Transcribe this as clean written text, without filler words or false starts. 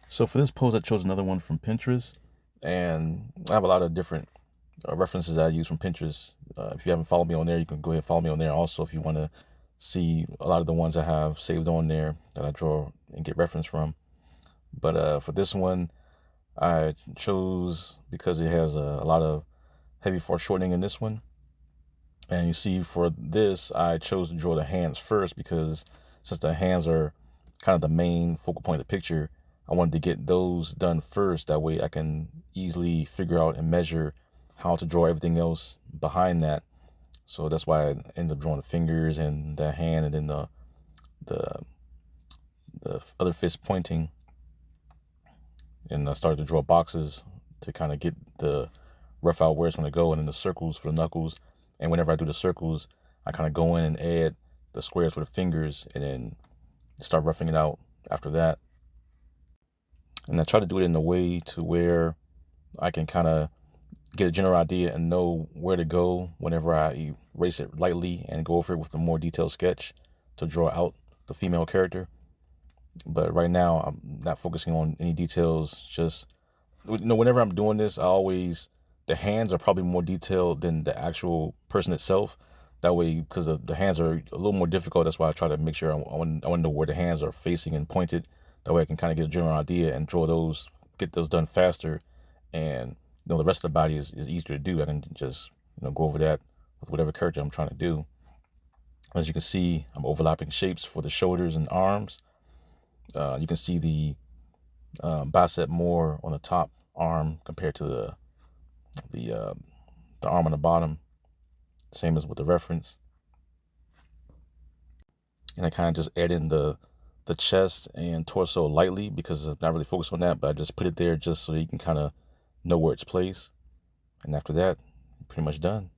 So for this pose, I chose another one from Pinterest, and I have a lot of different references that I use from Pinterest. If you haven't followed me on there, you can go ahead and follow me on there. Also, if you want to see a lot of the ones I have saved on there that I draw and get reference from. But for this one, I chose because it has a lot of heavy foreshortening in this one. And you see, for this, I chose to draw the hands first because since the hands are kind of the main focal point of the picture, I wanted to get those done first. That way I can easily figure out and measure how to draw everything else behind that. So that's why I ended up drawing the fingers and the hand and then the the other fist pointing. And I started to draw boxes to kind of get the rough out where it's going to go, and then the circles for the knuckles. And whenever I do the circles, I kind of go in and add the squares for the fingers and then start roughing it out after that. And I try to do it in a way to where I can kind of get a general idea and know where to go whenever I erase it lightly and go over it with a more detailed sketch to draw out the female character. But right now, I'm not focusing on any details. Just, whenever I'm doing this, the hands are probably more detailed than the actual person itself. That way, because the hands are a little more difficult, that's why I try to make sure I want to know where the hands are facing and pointed. That way I can kind of get a general idea and get those done faster. And, the rest of the body is easier to do. I can just, go over that with whatever character I'm trying to do. As you can see, I'm overlapping shapes for the shoulders and arms. You can see the bicep more on the top arm compared to the uh, the arm on the bottom, same as with the reference. And I kind of just add in the chest and torso lightly because I'm not really focused on that, but I just put it there just so you can kind of know where it's placed. And after that, pretty much done.